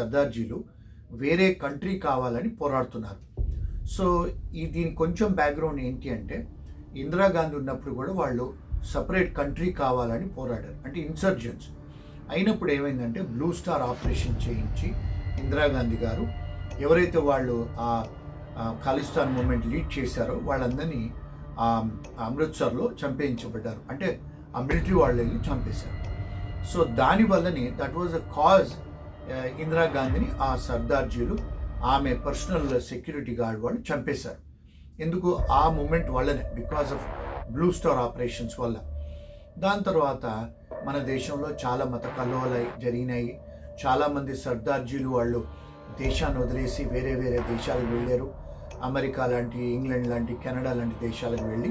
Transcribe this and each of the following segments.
సర్దార్జీలు వేరే కంట్రీ కావాలని పోరాడుతున్నారు. సో దీనికి కొంచెం బ్యాక్గ్రౌండ్ ఏంటి అంటే, ఇందిరాగాంధీ ఉన్నప్పుడు కూడా వాళ్ళు సపరేట్ కంట్రీ కావాలని పోరాడారు, అంటే ఇన్సర్జెన్స్ అయినప్పుడు ఏమైందంటే బ్లూ స్టార్ ఆపరేషన్ చేయించి ఇందిరాగాంధీ గారు ఎవరైతే వాళ్ళు ఆ ఖాలిస్తాన్ మూమెంట్ లీడ్ చేశారో వాళ్ళందరినీ అమృత్సర్లో చంపేయించబడ్డారు. అంటే ఆ మిలిటరీ వాళ్ళు వెళ్ళి చంపేశారు. సో దానివల్లనే దట్ వాజ్ అ కాజ్ ఇందిరాగాంధీని ఆ సర్దార్జీలు ఆమె పర్సనల్ సెక్యూరిటీ గార్డ్ వాళ్ళు చంపేశారు. ఎందుకు? ఆ మూమెంట్ వల్లనే, because of blue star operations వల్ల. దాని తర్వాత మన దేశంలో చాలా మత కల్లోలాలు జరిగినాయి. చాలామంది సర్దార్జీలు వాళ్ళు దేశాన్ని వదిలేసి వేరే వేరే దేశాలకు వెళ్ళారు. అమెరికా లాంటి, ఇంగ్లాండ్ లాంటి, కెనడా లాంటి దేశాలకు వెళ్ళి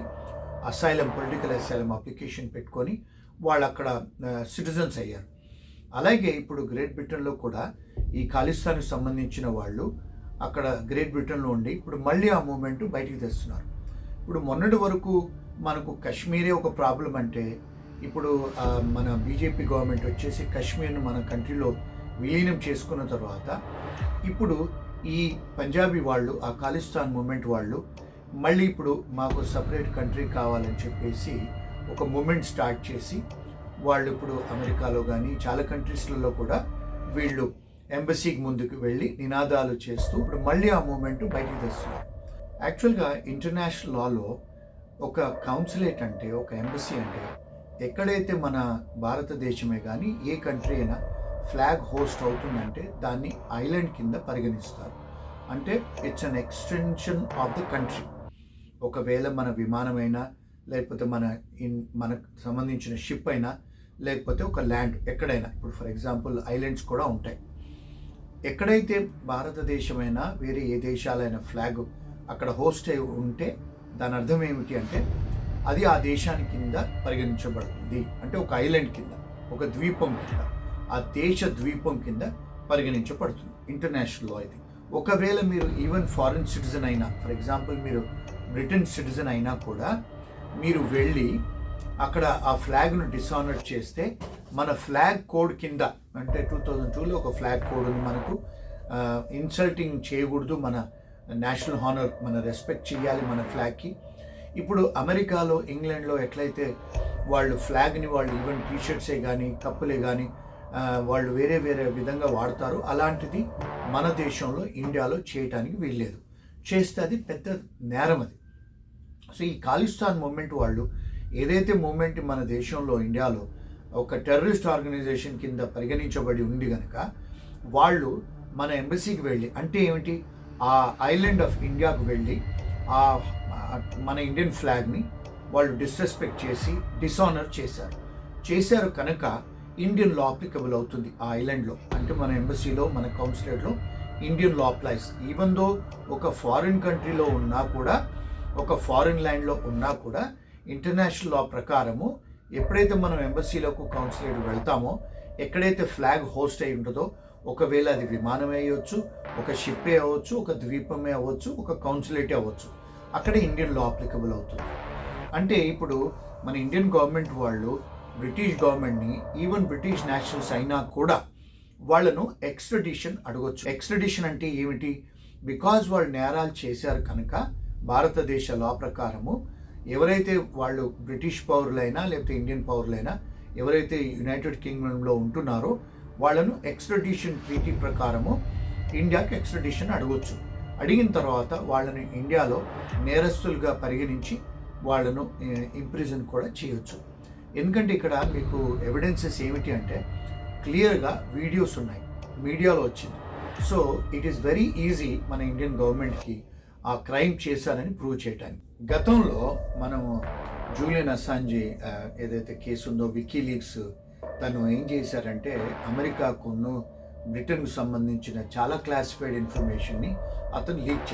పొలిటికల్ అసైలం అప్లికేషన్ పెట్టుకొని వాళ్ళు అక్కడ సిటిజన్స్ అయ్యారు. అలాగే ఇప్పుడు గ్రేట్ బ్రిటన్లో కూడా ఈ ఖాలిస్తాన్కి సంబంధించిన వాళ్ళు అక్కడ గ్రేట్ బ్రిటన్లో ఉండి ఇప్పుడు మళ్ళీ ఆ మూమెంట్ బయటికి తెస్తున్నారు. ఇప్పుడు మొన్నటి వరకు మనకు కశ్మీరే ఒక ప్రాబ్లం అంటే, ఇప్పుడు మన బీజేపీ గవర్నమెంట్ వచ్చేసి కశ్మీర్ను మన కంట్రీలో విలీనం చేసుకున్న తర్వాత ఇప్పుడు ఈ పంజాబీ వాళ్ళు, ఆ ఖాలిస్తాన్ మూమెంట్ వాళ్ళు మళ్ళీ ఇప్పుడు మాకు సపరేట్ కంట్రీ కావాలని చెప్పేసి ఒక మూమెంట్ స్టార్ట్ చేసి వాళ్ళు ఇప్పుడు అమెరికాలో కానీ చాలా కంట్రీస్లలో కూడా వీళ్ళు ఎంబసీకి ముందుకు వెళ్ళి నినాదాలు చేస్తూ ఇప్పుడు మళ్ళీ ఆ మూమెంట్ బయటికి తెస్తున్నారు. యాక్చువల్గా ఇంటర్నేషనల్ లాలో ఒక కౌన్సిలేట్ అంటే, ఒక ఎంబసీ అంటే ఎక్కడైతే మన భారతదేశమే కానీ ఏ కంట్రీ అయినా ఫ్లాగ్ హోస్ట్ అవుతుందంటే దాన్ని ఐలాండ్ కింద పరిగణిస్తారు. అంటే it's an extension of the country. ఒకవేళ మన విమానమైనా, లేకపోతే మనకు సంబంధించిన షిప్ అయినా, లేకపోతే ఒక ల్యాండ్ ఎక్కడైనా, ఇప్పుడు ఫర్ ఎగ్జాంపుల్ ఐలాండ్స్ కూడా ఉంటాయి. ఎక్కడైతే భారతదేశమైనా వేరే ఏ దేశాలైనా ఫ్లాగ్ అక్కడ హోస్ట్ అయి ఉంటే దాని అర్థం ఏమిటి అంటే అది ఆ దేశాని కింద పరిగణించబడుతుంది. అంటే ఒక ఐలాండ్ కింద, ఒక ద్వీపం కింద, ఆ దేశ ద్వీపం కింద పరిగణించబడుతుంది ఇంటర్నేషనల్ లా ఇది. ఒకవేళ మీరు ఈవెన్ ఫారిన్ సిటిజన్ అయినా, ఫర్ ఎగ్జాంపుల్ మీరు బ్రిటన్ సిటిజన్ అయినా కూడా మీరు వెళ్ళి అక్కడ ఆ ఫ్లాగ్ను డిసానర్ చేస్తే మన ఫ్లాగ్ కోడ్ కింద, అంటే 2002లో ఒక ఫ్లాగ్ కోడ్ ఉంది మనకు, ఇన్సల్టింగ్ చేయకూడదు, మన నేషనల్ హానర్, మన రెస్పెక్ట్ చేయాలి మన ఫ్లాగ్కి. ఇప్పుడు అమెరికాలో, ఇంగ్లాండ్లో ఎట్లయితే వాళ్ళు ఫ్లాగ్ని వాళ్ళు ఈవెన్ టీషర్ట్సే కానీ, కప్పులే కానీ వాళ్ళు వేరే వేరే విధంగా వాడతారు. అలాంటిది మన దేశంలో, ఇండియాలో చేయటానికి వీల్లేదు. చేస్తే అది పెద్ద నేరం అది. సో ఈ ఖాలిస్తాన్ మూమెంట్ వాళ్ళు ఏదైతే మూమెంట్ మన దేశంలో, ఇండియాలో ఒక టెర్రరిస్ట్ ఆర్గనైజేషన్ కింద పరిగణించబడి ఉంది కనుక వాళ్ళు మన ఎంబసీకి వెళ్ళి, అంటే ఏమిటి, ఆ ఐలాండ్ ఆఫ్ ఇండియాకు వెళ్ళి మన ఇండియన్ ఫ్లాగ్ని వాళ్ళు డిస్రెస్పెక్ట్ చేసి డిసానర్ చేశారు కనుక ఇండియన్ లా అప్లికబుల్ అవుతుంది ఆ ఐలాండ్లో. అంటే మన ఎంబసీలో, మన కౌన్సిలేట్లో Indian law applies. Even though ఒక ఫారిన్ కంట్రీలో ఉన్నా కూడా, ఒక ఫారిన్ ల్యాండ్లో ఉన్నా కూడా ఇంటర్నేషనల్ లా ప్రకారము ఎప్పుడైతే మనం ఎంబసీలకు, కౌన్సిలేట్ వెళ్తామో, ఎక్కడైతే ఫ్లాగ్ హోస్ట్ అయి ఉంటుందో, ఒకవేళ అది విమానమే అవ్వచ్చు, ఒక షిప్పే అవ్వచ్చు, ఒక ద్వీపమే అవ్వచ్చు, ఒక కౌన్సిలేటే అవ్వచ్చు, అక్కడ ఇండియన్ లా అప్లికబుల్ అవుతుంది. అంటే ఇప్పుడు మన ఇండియన్ గవర్నమెంట్ వాళ్ళు బ్రిటిష్ గవర్నమెంట్ని, ఈవెన్ బ్రిటిష్ నేషనల్స్ అయినా కూడా వాళ్ళను ఎక్స్ట్రడిషన్ అడగొచ్చు. ఎక్స్ట్రడిషన్ అంటే ఏమిటి? బికాజ్ వాళ్ళు నేరాలు చేశారు కనుక భారతదేశ లా ప్రకారము ఎవరైతే వాళ్ళు బ్రిటిష్ పౌరులైనా లేకపోతే ఇండియన్ పౌరులైనా ఎవరైతే యునైటెడ్ కింగ్డమ్లో ఉంటున్నారో వాళ్ళను ఎక్స్ట్రడిషన్ ట్రీటీ ప్రకారము ఇండియాకి ఎక్స్ట్రడిషన్ అడగొచ్చు. అడిగిన తర్వాత వాళ్ళని ఇండియాలో నేరస్తులుగా పరిగణించి వాళ్ళను ఇంప్రిజన్ కూడా చేయొచ్చు. ఎందుకంటే ఇక్కడ మీకు ఎవిడెన్సెస్ ఏమిటి అంటే క్లియర్గా వీడియోస్ ఉన్నాయి, మీడియాలో వచ్చింది. So it is very easy మన ఇండియన్ గవర్నమెంట్కి ఆ క్రైమ్ చేశారని ప్రూవ్ చేయడానికి. గతంలో మనము జూలియన్ అసాంజే ఏదైతే కేసు ఉందో, వికీలీక్స్, తను ఏం చేశారంటే అమెరికాకును బ్రిటన్కు సంబంధించిన చాలా క్లాసిఫైడ్ ఇన్ఫర్మేషన్ని అతను లీక్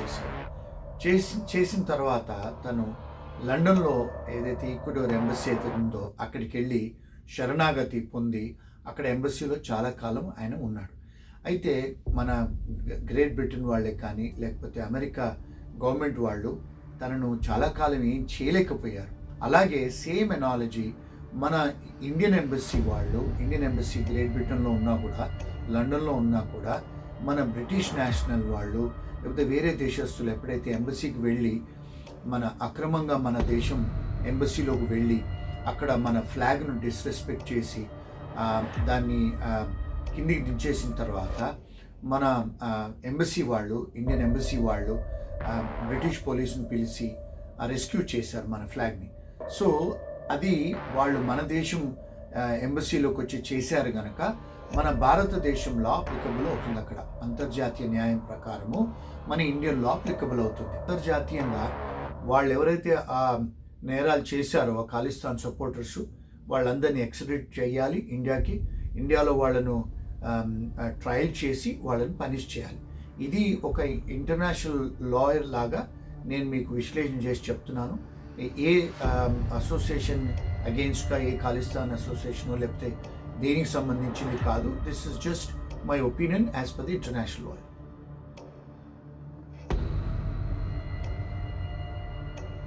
చేసిన తర్వాత తను లండన్లో ఏదైతే ఈక్వెడార్ ఎంబసీ అయితే ఉందో అక్కడికి వెళ్ళి శరణాగతి పొంది అక్కడ ఎంబసీలో చాలా కాలం ఆయన ఉన్నాడు. అయితే మన గ్రేట్ బ్రిటన్ వాళ్ళే కానీ లేకపోతే అమెరికా గవర్నమెంట్ వాళ్ళు తనను చాలా కాలం ఏం చేయలేకపోయారు. అలాగే సేమ్ ఎనాలజీ మన ఇండియన్ ఎంబసీ వాళ్ళు, ఇండియన్ ఎంబసీ గ్రేట్ బ్రిటన్లో ఉన్నా కూడా, లండన్లో ఉన్నా కూడా మన బ్రిటిష్ నేషనల్ వాళ్ళు లేకపోతే వేరే దేశస్తులు ఎప్పుడైతే ఎంబసీకి వెళ్ళి అక్రమంగా మన దేశం ఎంబసీలోకి వెళ్ళి అక్కడ మన ఫ్లాగ్ను డిస్రెస్పెక్ట్ చేసి దాన్ని కిందికి దించేసిన తర్వాత మన ఎంబసీ వాళ్ళు, ఇండియన్ ఎంబసీ వాళ్ళు బ్రిటిష్ పోలీసుని పిలిచి రెస్క్యూ చేశారు మన ఫ్లాగ్ని. సో అది వాళ్ళు మన దేశం ఎంబసీలోకి వచ్చి చేశారు కనుక మన భారతదేశం లా అప్లికబుల్ అవుతుంది. అక్కడ అంతర్జాతీయ న్యాయం ప్రకారము మన ఇండియన్ లా అప్లికబుల్ అవుతుంది. అంతర్జాతీయంగా వాళ్ళు ఎవరైతే ఆ నేరాలు చేశారో ఆ ఖాళిస్తాన్ సపోర్టర్స్ వాళ్ళందరినీ ఎక్స్ట్రాడిట్ చేయాలి ఇండియాకి. ఇండియాలో వాళ్ళను ట్రయల్ చేసి వాళ్ళని పనిష్ చేయాలి. ఇది ఒక ఇంటర్నేషనల్ లాయర్ లాగా నేను మీకు విశ్లేషణ చేసి చెప్తున్నాను. ఏ అసోసియేషన్ అగెయిన్స్ట్గా, ఏ ఖాళిస్తాన్ అసోసియేషన్ లేకపోతే దేనికి సంబంధించింది కాదు. This is just my opinion as per the international lawyer.